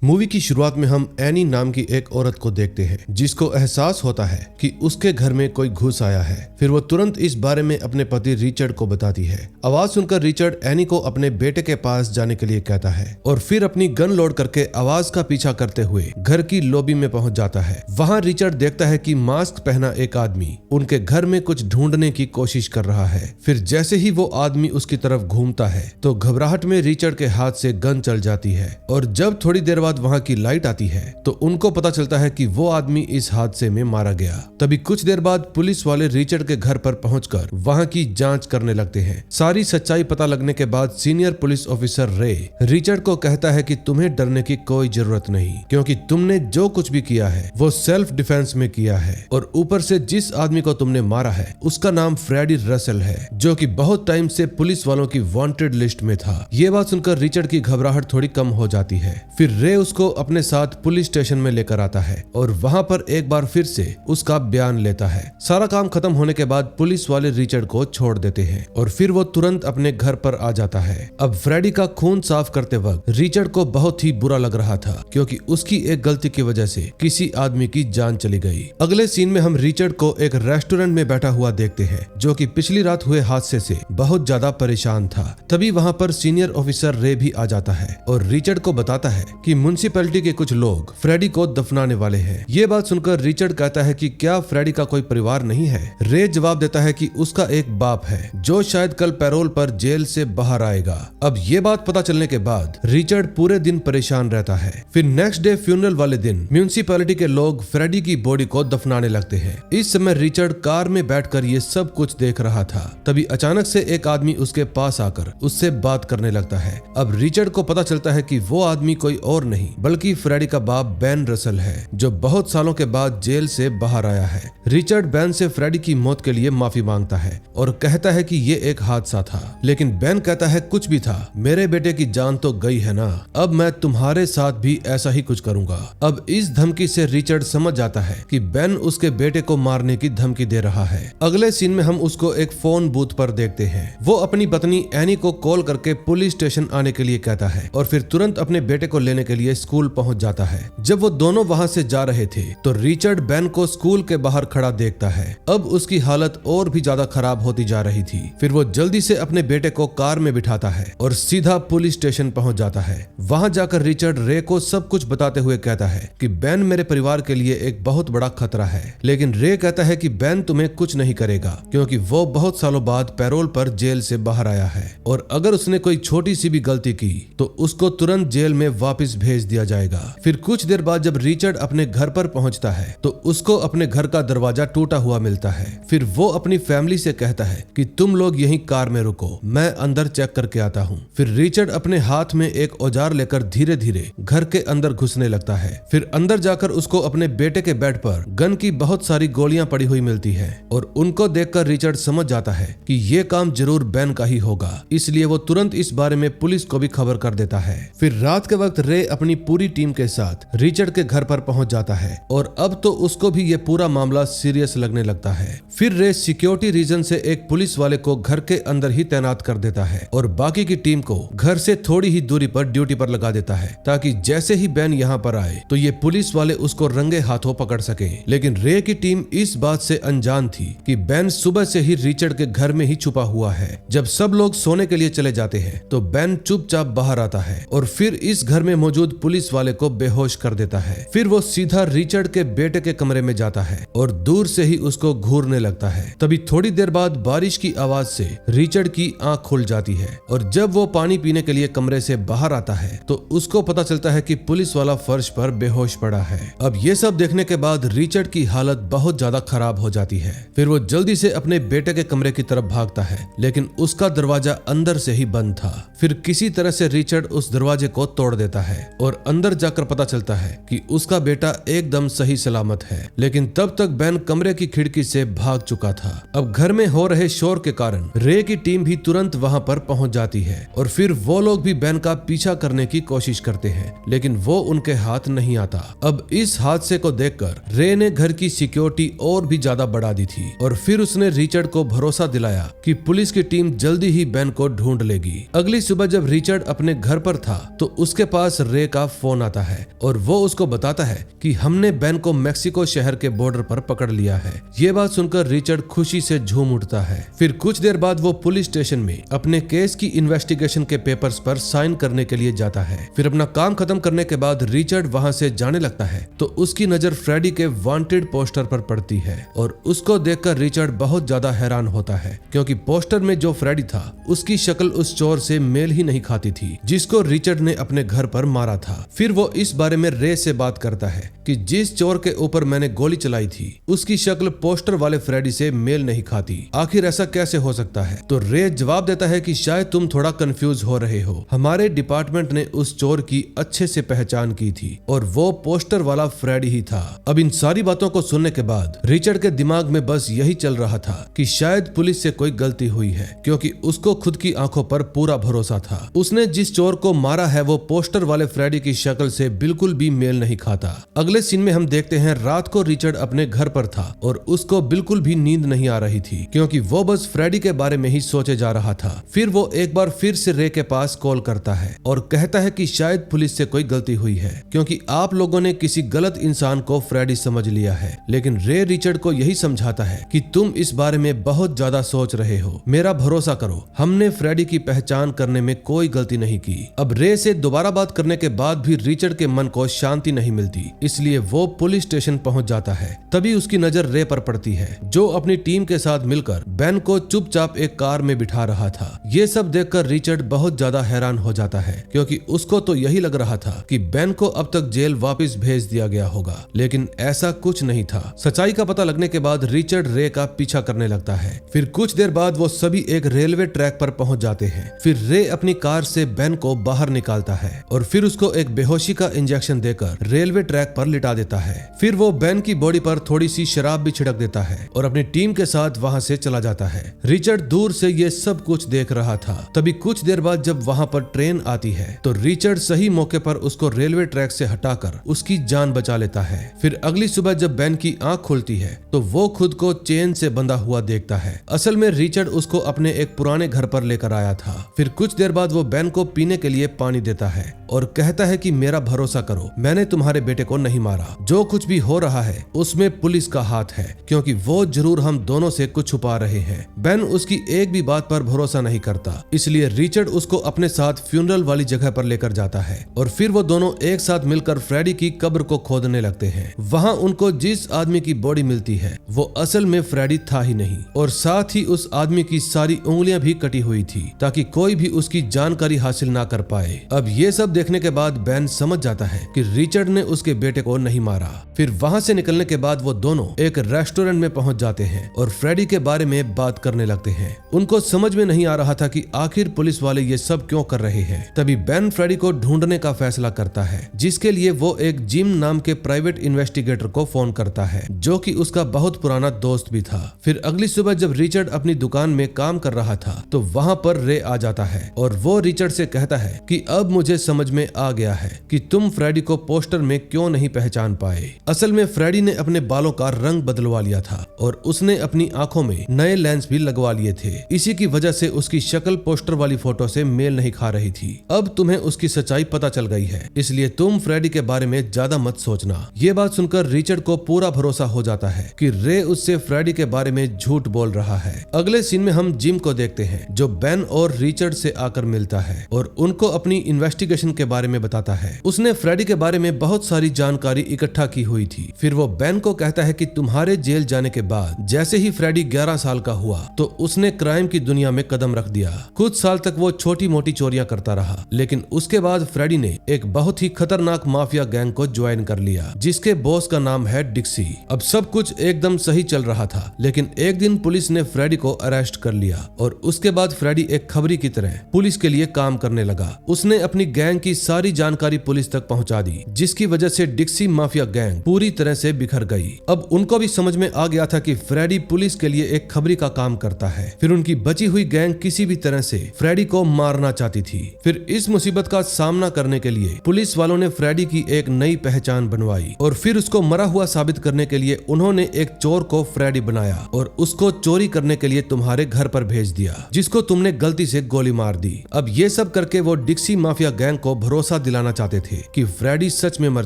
Movie की शुरुआत में हम एनी नाम की एक औरत को देखते हैं जिसको एहसास होता है कि उसके घर में कोई घुस आया है। फिर वो तुरंत इस बारे में अपने पति रिचर्ड को बताती है। आवाज सुनकर रिचर्ड एनी को अपने बेटे के पास जाने के लिए कहता है और फिर अपनी गन लोड करके आवाज का पीछा करते हुए घर की लॉबी में पहुंच जाता है। वहां रिचर्ड देखता है कि मास्क पहना एक आदमी उनके घर में कुछ ढूंढने की कोशिश कर रहा है। फिर जैसे ही वो आदमी उसकी तरफ घूमता है तो घबराहट में रिचर्ड के हाथ से गन चल जाती है और जब थोड़ी देर बाद वहां की लाइट आती है तो उनको पता चलता है कि वो आदमी इस हादसे में मारा गया। तभी कुछ देर बाद पुलिस वाले रिचर्ड के घर पर पहुंचकर वहां की जांच करने लगते हैं। सारी सच्चाई पता लगने के बाद सीनियर पुलिस ऑफिसर रे रिचर्ड को कहता है कि तुम्हें डरने की कोई जरूरत नहीं, क्योंकि तुमने जो कुछ भी किया है वो सेल्फ डिफेंस में किया है और ऊपर से जिस आदमी को तुमने मारा है उसका नाम फ्रेडी रसेल है, जो कि बहुत टाइम से पुलिस वालों की वांटेड लिस्ट में था। ये बात सुनकर रिचर्ड की घबराहट थोड़ी कम हो जाती है। फिर रे उसको अपने साथ पुलिस स्टेशन में लेकर आता है और वहां पर एक बार फिर से उसका बयान लेता है। सारा काम खत्म होने के बाद पुलिस वाले रिचर्ड को छोड़ देते हैं और फिर वो तुरंत अपने घर पर आ जाता है। अब फ्रेडी का खून साफ करते वक्त रिचर्ड को बहुत ही बुरा लग रहा था, क्योंकि उसकी एक गलती की वजह से किसी आदमी की जान चली गई। अगले सीन में हम रिचर्ड को एक रेस्टोरेंट में बैठा हुआ देखते हैं, जो कि पिछली रात हुए हादसे से बहुत ज्यादा परेशान था। तभी वहां पर सीनियर ऑफिसर रे भी आ जाता है और रिचर्ड को बताता है कि म्युनिसिपैलिटी के कुछ लोग फ्रेडी को दफनाने वाले हैं। ये बात सुनकर रिचर्ड कहता है कि क्या फ्रेडी का कोई परिवार नहीं है। रे जवाब देता है कि उसका एक बाप है जो शायद कल पैरोल पर जेल से बाहर आएगा। अब ये बात पता चलने के बाद रिचर्ड पूरे दिन परेशान रहता है। फिर नेक्स्ट डे फ्यूनरल वाले दिन म्युनिसिपैलिटी के लोग फ्रेडी की बॉडी को दफनाने लगते हैं। इस समय रिचर्ड कार में बैठकर ये सब कुछ देख रहा था। तभी अचानक से एक आदमी उसके पास आकर उससे बात करने लगता है। अब रिचर्ड को पता चलता है कि वो आदमी कोई और नहीं बल्कि फ्रेडी का बाप बेन रसेल है, जो बहुत सालों के बाद जेल से बाहर आया है। रिचर्ड बेन से फ्रेडी की मौत के लिए माफी मांगता है और कहता है कि ये एक हादसा था, लेकिन बेन कहता है कुछ भी था, मेरे बेटे की जान तो गई है ना, अब मैं तुम्हारे साथ भी ऐसा ही कुछ करूंगा। अब इस धमकी से रिचर्ड समझ जाता है कि बेन उसके बेटे को मारने की धमकी दे रहा है। अगले सीन में हम उसको एक फोन बूथ पर देखते हैं। वो अपनी पत्नी एनी को कॉल करके पुलिस स्टेशन आने के लिए कहता है और फिर तुरंत अपने बेटे को लेने के लिए स्कूल पहुंच जाता है। जब वो दोनों वहां से जा रहे थे तो रिचर्ड बेन को स्कूल के बाहर खड़ा देखता है। अब उसकी हालत और भी ज्यादा खराब होती जा रही थी। फिर वो जल्दी से अपने बेटे को कार में बिठाता है और सीधा पुलिस स्टेशन पहुंच जाता है। वहां जाकर रिचर्ड रे को सब कुछ बताते हुए कहता है कि बेन मेरे परिवार के लिए एक बहुत बड़ा खतरा है, लेकिन रे कहता है कि बेन तुम्हें कुछ नहीं करेगा, क्योंकि वो बहुत सालों बाद पैरोल पर जेल से बाहर आया है और अगर उसने कोई छोटी सी भी गलती की तो उसको तुरंत जेल में वापस भेज दिया जाएगा। फिर कुछ देर बाद जब रिचर्ड अपने घर पर पहुंचता है तो उसको अपने घर का दरवाजा टूटा हुआ मिलता है। फिर वो अपनी फैमिली से कहता है कि तुम लोग यहीं कार में रुको, मैं अंदर चेक करके आता हूँ। फिर रिचर्ड अपने हाथ में एक औजार लेकर धीरे धीरे घर के अंदर घुसने लगता है। फिर अंदर जाकर उसको अपने बेटे के बेड पर गन की बहुत सारी गोलियां पड़ी हुई मिलती है और उनको देखकर रिचर्ड समझ जाता है कि ये काम जरूर बेन का ही होगा, इसलिए वो तुरंत इस बारे में पुलिस को भी खबर कर देता है। फिर रात के वक्त रे अपनी पूरी टीम के साथ रिचर्ड के घर पर पहुंच जाता है और अब तो उसको भी ये पूरा मामला सीरियस लगने लगता है। फिर रे सिक्योरिटी रीजन से एक पुलिस वाले को घर के अंदर ही तैनात कर देता है और बाकी की टीम को घर से थोड़ी ही दूरी पर ड्यूटी पर लगा देता है, ताकि जैसे ही बेन यहाँ पर आए तो ये पुलिस वाले उसको रंगे हाथों पकड़ सके। लेकिन रे की टीम इस बात से अनजान थी कि बेन सुबह से ही रिचर्ड के घर में ही छुपा हुआ है। जब सब लोग सोने के लिए चले जाते हैं तो बेन चुपचाप बाहर आता है और फिर इस घर में मौजूद पुलिस वाले को बेहोश कर देता है। फिर वो सीधा रिचर्ड के बेटे के कमरे में जाता है और दूर से ही उसको घूरने लगता है। तभी थोड़ी देर बाद बारिश की आवाज से रिचर्ड की आंख खुल जाती है और जब वो पानी पीने के लिए कमरे से बाहर आता है तो उसको पता चलता है कि पुलिस वाला फर्श पर बेहोश पड़ा है। अब ये सब देखने के बाद रिचर्ड की हालत बहुत ज्यादा खराब हो जाती है। फिर वो जल्दी से अपने बेटे के कमरे की तरफ भागता है, लेकिन उसका दरवाजा अंदर से ही बंद था। फिर किसी तरह से रिचर्ड उस दरवाजे को तोड़ देता है और अंदर जाकर पता चलता है कि उसका बेटा एकदम सही सलामत है। लेकिन तब तक बेन बैन कमरे की खिड़की से भाग चुका था। अब घर में हो रहे शोर के कारण रे की टीम भी तुरंत वहां पर पहुंच जाती है और फिर वो लोग भी बैन का पीछा करने की कोशिश करते हैं, लेकिन वो उनके हाथ नहीं आता। अब इस हादसे को देखकर रे ने घर की सिक्योरिटी और भी ज्यादा बढ़ा दी थी और फिर उसने रिचर्ड को भरोसा दिलाया कि पुलिस की टीम जल्दी ही बैन को ढूंढ लेगी। अगली सुबह जब रिचर्ड अपने घर पर था तो उसके पास रे का फोन आता है और वो उसको बताता है कि हमने बैन को मेक्सिको शहर के बॉर्डर पर पकड़ लिया है। ये बात सुनकर रिचर्ड खुशी से झूम उठता है। फिर कुछ देर बाद वो पुलिस स्टेशन में अपने केस की इन्वेस्टिगेशन के पेपर्स पर साइन करने के लिए जाता है। फिर अपना काम खत्म करने के बाद रिचर्ड वहां से जाने लगता है तो उसकी नजर फ्रेडी के वांटेड पोस्टर पर पड़ती है और उसको देखकर रिचर्ड बहुत ज्यादा हैरान होता है, क्योंकि पोस्टर में जो फ्रेडी था उसकी शक्ल उस चोर से मेल ही नहीं खाती थी जिसको रिचर्ड ने अपने घर पर मारा था। फिर वो इस बारे में रे से बात करता है कि जिस चोर के ऊपर मैंने गोली चलाई थी उसकी शक्ल पोस्टर वाले फ्रेडी से मेल नहीं खाती, आखिर ऐसा कैसे हो सकता है? तो रे जवाब देता है कि शायद तुम थोड़ा कंफ्यूज हो रहे हो, हमारे डिपार्टमेंट ने उस चोर की अच्छे से पहचान की थी और वो पोस्टर वाला फ्रेडी ही था। अब इन सारी बातों को सुनने के बाद रिचर्ड के दिमाग में बस यही चल रहा था कि शायद पुलिस से कोई गलती हुई है, क्योंकि उसको खुद की आंखों पर पूरा भरोसा था। उसने जिस चोर को मारा है वो पोस्टर वाले फ्रेडी की शक्ल से बिल्कुल भी मेल नहीं खाता। अगले सीन में हम देखते हैं रात को रिचर्ड अपने घर पर था और उसको बिल्कुल भी नींद नहीं आ रही थी, क्योंकि वो बस फ्रेडी के बारे में ही सोचे जा रहा था। फिर वो एक बार फिर से रे के पास कॉल करता है और कहता है कि शायद पुलिस से कोई गलती हुई है, क्योंकि आप लोगों ने किसी गलत इंसान को फ्रेडी समझ लिया है। लेकिन रे रिचर्ड को यही समझाता है कि तुम इस बारे में बहुत ज्यादा सोच रहे हो, मेरा भरोसा करो, हमने फ्रेडी की पहचान करने में कोई गलती नहीं की। अब रे से दोबारा बात करने के बाद भी रिचर्ड के मन को शांति नहीं मिलती, इसलिए वो पुलिस स्टेशन पहुंच जाता है। तभी उसकी नजर रे पर पड़ती है जो अपनी टीम के साथ मिलकर बैन को चुपचाप एक कार में बिठा रहा था। ये सब देखकर रिचर्ड बहुत ज्यादा हैरान हो जाता है, क्योंकि उसको तो यही लग रहा था कि बैन को अब तक जेल वापस भेज दिया गया होगा, लेकिन ऐसा कुछ नहीं था। सच्चाई का पता लगने के बाद रिचर्ड रे का पीछा करने लगता है। फिर कुछ देर बाद वो सभी एक रेलवे ट्रैक पर पहुंच जाते हैं। फिर रे अपनी कार से बैन को बाहर निकालता है और फिर उसको एक बेहोशी का इंजेक्शन देकर रेलवे ट्रैक पर लिटा देता है। फिर वो बैन की बॉडी पर थोड़ी सी शराब भी छिड़क देता है और अपनी टीम के साथ वहां से चला जाता है। रिचर्ड दूर से ये सब कुछ देख रहा था। तभी कुछ देर बाद जब वहां पर ट्रेन आती है तो रिचर्ड सही मौके पर उसको रेलवे ट्रैक से हटाकर उसकी जान बचा लेता है। फिर अगली सुबह जब बैन की आंख खुलती है तो वो खुद को चेन से बंधा हुआ देखता है। असल में रिचर्ड उसको अपने एक पुराने घर पर लेकर आया था। फिर कुछ देर बाद वो बैन को पीने के लिए पानी देता है और कहता है कि मेरा भरोसा करो, मैंने तुम्हारे बेटे को नहीं मारा, जो कुछ भी हो रहा है उसमें पुलिस का हाथ है, क्योंकि वो जरूर हम दोनों से कुछ छुपा रहे हैं। बैन उसकी एक भी बात पर भरोसा नहीं करता, इसलिए रिचर्ड उसको अपने साथ फ्यूनरल वाली जगह पर लेकर जाता है और फिर वो दोनों एक साथ मिलकर फ्रेडी की कब्र को खोदने लगते हैं। वहाँ उनको जिस आदमी की बॉडी मिलती है वो असल में फ्रेडी था ही नहीं और साथ ही उस आदमी की सारी उंगलियां भी कटी हुई थी ताकि कोई भी उसकी जानकारी हासिल ना कर पाए। अब ये सब देखने के बाद बैन समझ जाता है कि रिचर्ड ने उसके बेटे को नहीं मारा। फिर वहाँ से निकलने के बाद वो दोनों एक रेस्टोरेंट में पहुंच जाते हैं और फ्रेडी के बारे में बात करने लगते हैं। उनको समझ में नहीं आ रहा था कि आखिर पुलिस वाले ये सब क्यों कर रहे हैं। तभी बैन फ्रेडी को ढूंढने का फैसला करता है, जिसके लिए वो एक जिम नाम के प्राइवेट इन्वेस्टिगेटर को फोन करता है जो कि उसका बहुत पुराना दोस्त भी था। फिर अगली सुबह जब रिचर्ड अपनी दुकान में काम कर रहा था तो वहाँ पर रे आ जाता है और वो रिचर्ड से कहता है कि अब मुझे समझ में आ गया है कि तुम फ्रेडी को पोस्टर में क्यों नहीं पहचान पाए। असल में फ्रेडी ने अपने बालों का रंग बदलवा लिया था और उसने अपनी आंखों में नए लेंस भी लगवा लिए थे। इसी की वजह से उसकी शक्ल पोस्टर वाली फोटो से मेल नहीं खा रही थी। अब तुम्हें उसकी सच्चाई पता चल गई है, इसलिए तुम फ्रेडी के बारे में ज्यादा मत सोचना। ये बात सुनकर रिचर्ड को पूरा भरोसा हो जाता है कि रे उससे फ्रेडी के बारे में झूठ बोल रहा है। अगले सीन में हम जिम को देखते हैं जो बैन और रिचर्ड से आकर मिलता है और उनको अपनी इन्वेस्टिगेशन के बारे में बताता है। उसने फ्रेडी के बारे में बहुत सारी जानकारी इकट्ठा की हुई थी। फिर वो बैन को कहता है कि तुम्हारे जेल जाने के बाद जैसे ही फ्रेडी 11 साल का हुआ तो उसने क्राइम की दुनिया में कदम रख दिया। कुछ साल तक वो छोटी मोटी चोरियां करता रहा, लेकिन उसके बाद फ्रेडी ने एक बहुत ही खतरनाक माफिया गैंग को ज्वाइन कर लिया जिसके बॉस का नाम है डिक्सी। अब सब कुछ एकदम सही चल रहा था, लेकिन एक दिन पुलिस ने फ्रेडी को अरेस्ट कर लिया और उसके बाद फ्रेडी एक खबरी की तरह पुलिस के लिए काम करने लगा। उसने अपनी गैंग की सारी जानकारी पुलिस तक पहुंचा दी, जिसकी वजह से डिक्सी माफिया गैंग पूरी तरह से बिखर गई। अब अब उनको भी समझ में आ गया था कि फ्रेडी पुलिस के लिए एक खबरी का काम करता है। फिर उनकी बची हुई गैंग किसी भी तरह से फ्रेडी को मारना चाहती थी। फिर इस मुसीबत का सामना करने के लिए पुलिस वालों ने फ्रेडी की एक नई पहचान बनवाई और फिर उसको मरा हुआ साबित करने के लिए उन्होंने एक चोर को फ्रेडी बनाया और उसको चोरी करने के लिए तुम्हारे घर पर भेज दिया, जिसको तुमने गलती से गोली मार दी। अब ये सब करके वो डिक्सी माफिया गैंग को भरोसा दिलाना चाहते थे कि फ्रेडी सच में मर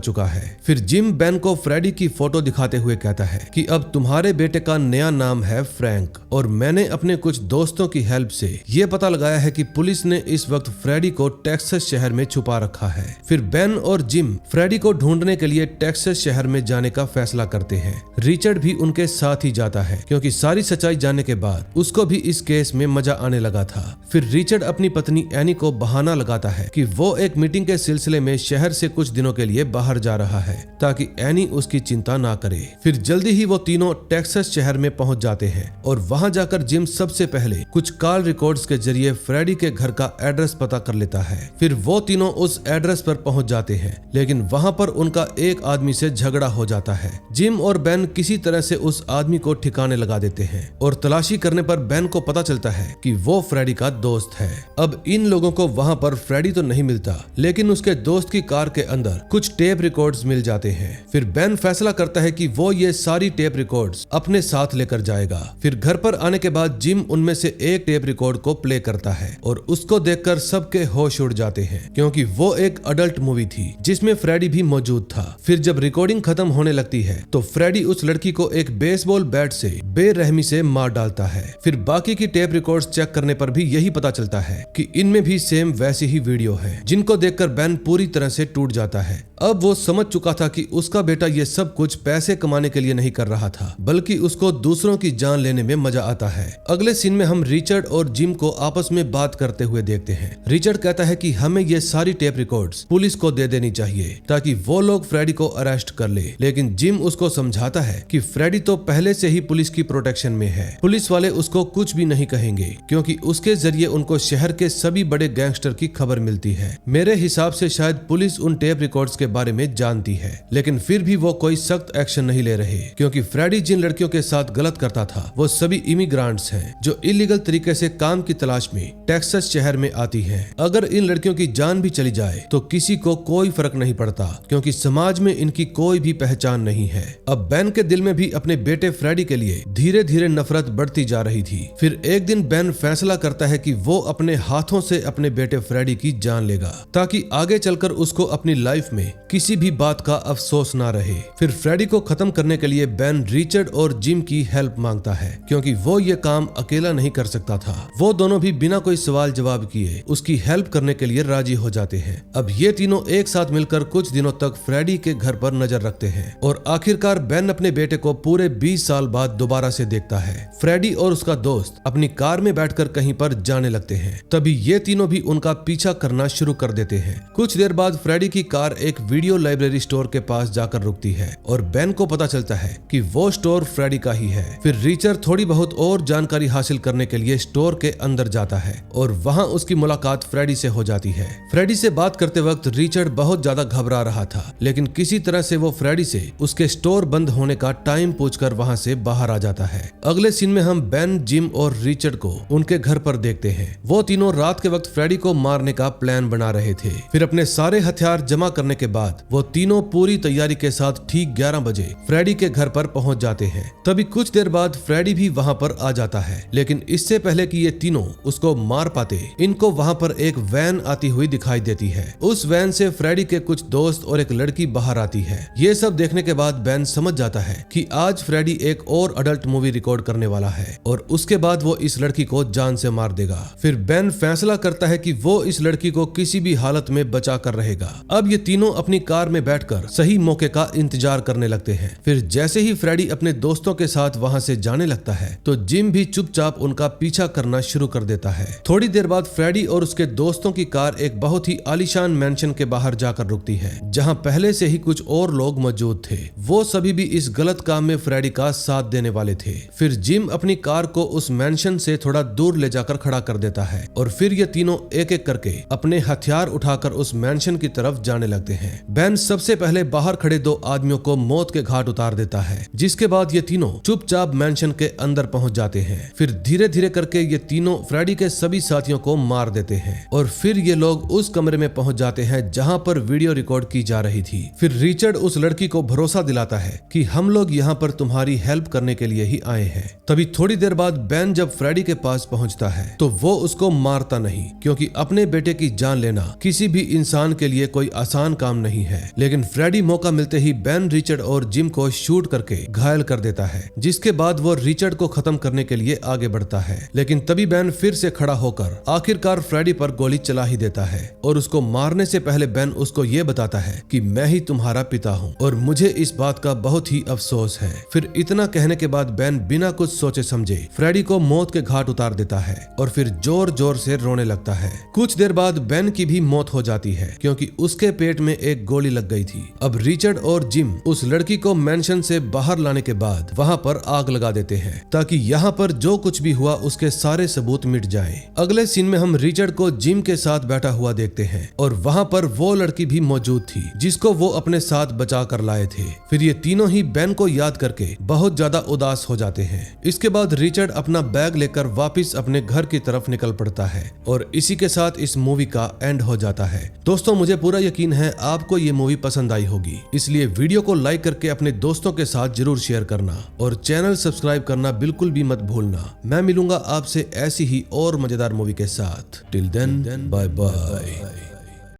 चुका है। फिर जिम बेन को फ्रेडी की फोटो दिखाते हुए कहता है कि अब तुम्हारे बेटे का नया नाम है फ्रैंक और मैंने अपने कुछ दोस्तों की हेल्प से ये पता लगाया है कि पुलिस ने इस वक्त फ्रेडी को टेक्सास शहर में छुपा रखा है। फिर बेन और जिम फ्रेडी को ढूंढने के लिए टेक्सास शहर में जाने का फैसला करते हैं। रिचर्ड भी उनके साथ ही जाता है क्योंकि सारी सच्चाई जानने के बाद उसको भी इस केस में मजा आने लगा था। फिर रिचर्ड अपनी पत्नी एनी को बहाना लगाता है कि वो एक मीटिंग के सिलसिले में शहर से कुछ दिनों के लिए बाहर जा रहा है ताकि एनी उसकी चिंता ना करे। फिर जल्दी ही वो तीनों टेक्सास शहर में पहुंच जाते हैं और वहां जाकर जिम सबसे पहले कुछ कॉल रिकॉर्ड्स के जरिए फ्रेडी के घर का एड्रेस पता कर लेता है। फिर वो तीनों उस एड्रेस पर पहुंच जाते हैं लेकिन वहां पर उनका एक आदमी से झगड़ा हो जाता है। जिम और बेन किसी तरह से उस आदमी को ठिकाने लगा देते हैं और तलाशी करने पर बेन को पता चलता है कि वो फ्रेडी का दोस्त है। अब इन लोगों को वहां पर फ्रेडी तो नहीं मिलता लेकिन उसके दोस्त की कार के अंदर कुछ टेप रिकॉर्ड्स मिल जाते हैं। फिर बेन फैसला करता है कि वो ये सारी टेप रिकॉर्ड्स अपने साथ लेकर जाएगा। फिर घर पर आने के बाद जिम उनमें से एक टेप रिकॉर्ड को प्ले करता है और उसको देखकर सबके होश उड़ जाते हैं क्योंकि वो एक अडल्ट मूवी थी जिसमें फ्रेडी भी मौजूद था। फिर जब रिकॉर्डिंग खत्म होने लगती है तो फ्रेडी उस लड़की को एक बेसबॉल बैट से बेरहमी से मार डालता है। फिर बाकी की टेप रिकॉर्ड्स चेक करने पर भी यही पता चलता है कि इनमें भी सेम वैसी ही वीडियो है, जिनको देखकर बेन पूरी तरह से टूट जाता है। अब वो समझ चुका था कि उसका बेटा ये सब कुछ पैसे कमाने के लिए नहीं कर रहा था बल्कि उसको दूसरों की जान लेने में मजा आता है। अगले सीन में हम रिचर्ड और जिम को आपस में बात करते हुए देखते हैं। रिचर्ड कहता है कि हमें ये सारी टेप रिकॉर्ड्स पुलिस को दे देनी चाहिए ताकि वो लोग फ्रेडी को अरेस्ट कर ले, लेकिन जिम उसको समझाता है कि फ्रेडी तो पहले से ही पुलिस की प्रोटेक्शन में है, पुलिस वाले उसको कुछ भी नहीं कहेंगे क्योंकि उसके जरिए उनको शहर के सभी बड़े गैंगस्टर की खबर मिलती है। मेरे हिसाब से शायद पुलिस उन टेप रिकॉर्ड्स के बारे में जानती है लेकिन फिर भी वो कोई सख्त एक्शन नहीं ले रहे क्योंकि फ्रेडी जिन लड़कियों के साथ गलत करता था वो सभी इमिग्रेंट्स हैं जो इलीगल तरीके से काम की तलाश में टेक्सास शहर में आती हैं। अगर इन लड़कियों की जान भी चली जाए तो किसी को कोई फर्क नहीं पड़ता क्योंकि समाज में इनकी कोई भी पहचान नहीं है। अब बेन के दिल में भी अपने बेटे फ्रेडी के लिए धीरे धीरे नफरत बढ़ती जा रही थी। फिर एक दिन बेन फैसला करता है कि वो अपने हाथों से अपने बेटे फ्रेडी की जान लेगा ताकि आगे चलकर उसको अपनी लाइफ में किसी भी बात का अफसोस ना रहे। फिर फ्रेडी को खत्म करने के लिए बेन रिचर्ड और जिम की हेल्प मांगता है क्योंकि वो ये काम अकेला नहीं कर सकता था। वो दोनों भी बिना कोई सवाल जवाब किए उसकी हेल्प करने के लिए राजी हो जाते हैं। अब ये तीनों एक साथ मिलकर कुछ दिनों तक फ्रेडी के घर पर नजर रखते हैं और आखिरकार बेन अपने बेटे को पूरे 20 साल बाद दोबारा से देखता है। फ्रेडी और उसका दोस्त अपनी कार में बैठकर कहीं पर जाने लगते हैं। तभी ये तीनों भी उनका पीछा करना शुरू कर देते हैं। कुछ देर बाद फ्रेडी की कार एक वीडियो लाइब्रेरी स्टोर के पास जाकर रुकती है और बेन को पता चलता है कि वो स्टोर फ्रेडी का ही है। फिर रिचर्ड थोड़ी बहुत और जानकारी हासिल करने के लिए स्टोर के अंदर जाता है और वहां उसकी मुलाकात फ्रेडी से हो जाती है। फ्रेडी से बात करते वक्त रिचर्ड बहुत ज्यादा घबरा रहा था लेकिन किसी तरह से वो फ्रेडी से उसके स्टोर बंद होने का टाइम पूछकर वहां से बाहर आ जाता है। अगले सीन में हम बेन, जिम और रिचर्ड को उनके घर पर देखते हैं। वो तीनों रात के वक्त फ्रेडी को मारने का प्लान बना रहे थे। फिर अपने सारे हथियार जमा करने के बाद वो तीनों पूरी तैयारी के साथ ठीक 11 बजे फ्रेडी के घर पर पहुंच जाते हैं। तभी कुछ देर बाद फ्रेडी भी वहां पर आ जाता है लेकिन इससे पहले कि ये तीनों उसको मार पाते इनको वहां पर एक वैन आती हुई दिखाई देती है। उस वैन से फ्रेडी के कुछ दोस्त और एक लड़की बाहर आती है। ये सब देखने के बाद बेन समझ जाता है कि आज फ्रेडी एक और अडल्ट मूवी रिकॉर्ड करने वाला है और उसके बाद वो इस लड़की को जान से मार देगा। फिर बेन फैसला करता है कि वो इस लड़की को किसी भी हालत में बचा कर रहेगा। अब ये तीनों अपनी कार में बैठकर सही मौके का इंतजार करने लगते हैं। फिर जैसे ही फ्रेडी अपने दोस्तों के साथ वहां से जाने लगता है तो जिम भी चुपचाप उनका पीछा करना शुरू कर देता है। थोड़ी देर बाद फ्रेडी और उसके दोस्तों की कार एक बहुत ही आलीशान मैंशन के बाहर जाकर रुकती है जहां पहले से ही कुछ और लोग मौजूद थे। वो सभी भी इस गलत काम में फ्रेडी का साथ देने वाले थे। फिर जिम अपनी कार को उस मैंशन से थोड़ा दूर ले जाकर खड़ा कर देता है और फिर ये तीनों एक एक करके अपने हथियार उठाकर उस मैंशन की तरफ जाने लगते हैं। बेन सबसे पहले बाहर खड़े 2 आदमियों को मौत के घाट उतार देता है, जिसके बाद ये तीनों चुपचाप मैंशन के अंदर पहुंच जाते हैं। फिर धीरे धीरे करके ये तीनों फ्रेडी के सभी साथियों को मार देते हैं और फिर ये लोग उस कमरे में पहुंच जाते हैं जहां पर वीडियो रिकॉर्ड की जा रही थी। फिर रिचर्ड उस लड़की को भरोसा दिलाता है कि हम लोग यहाँ पर तुम्हारी हेल्प करने के लिए ही आए हैं। तभी थोड़ी देर बाद बेन जब फ्रेडी के पास पहुंचता है तो वो उसको मारता नहीं, क्योंकि अपने बेटे की जान लेना किसी भी इंसान के लिए कोई आसान काम नहीं है। लेकिन फ्रेडी मौका मिलते ही बेन, रिचर्ड और जिम को शूट करके घायल कर देता है, जिसके बाद वो रिचर्ड को खत्म करने के लिए आगे बढ़ता है। लेकिन तभी बेन फिर से खड़ा होकर आखिरकार फ्रेडी पर गोली चला ही देता है और उसको मारने से पहले बेन उसको ये बताता है कि मैं ही तुम्हारा पिता हूँ और मुझे इस बात का बहुत ही अफसोस है। फिर इतना कहने के बाद बेन बिना कुछ सोचे समझे फ्रेडी को मौत के घाट उतार देता है और फिर जोर जोर से रोने लगता है। कुछ देर बाद बेन की भी मौत हो जाती है, क्योंकि उसके पेट में एक गोली लग गई थी। अब रिचर्ड और जिम उस लड़की को मैंशन से बाहर लाने के बाद वहाँ पर आग लगा देते हैं, ताकि यहाँ पर जो कुछ भी हुआ उसके सारे सबूत मिट जाएं। अगले सीन में हम रिचर्ड को जिम के साथ बैठा हुआ देखते हैं और वहाँ पर वो लड़की भी मौजूद थी जिसको वो अपने साथ बचा कर लाए थे। फिर ये तीनों ही बेन को याद करके बहुत ज्यादा उदास हो जाते हैं। इसके बाद रिचर्ड अपना बैग लेकर वापस अपने घर की तरफ निकल पड़ता है और इसी के साथ इस मूवी का एंड हो जाता है। दोस्तों, मुझे पूरा यकीन है आपको ये मूवी पसंद आई होगी, इसलिए वीडियो को लाइक करके अपने दोस्तों के साथ जरूर शेयर करना और चैनल सब्सक्राइब करना बिल्कुल भी मत भूलना। मैं मिलूंगा आपसे ऐसी ही और मजेदार मूवी के साथ। Till then, bye bye.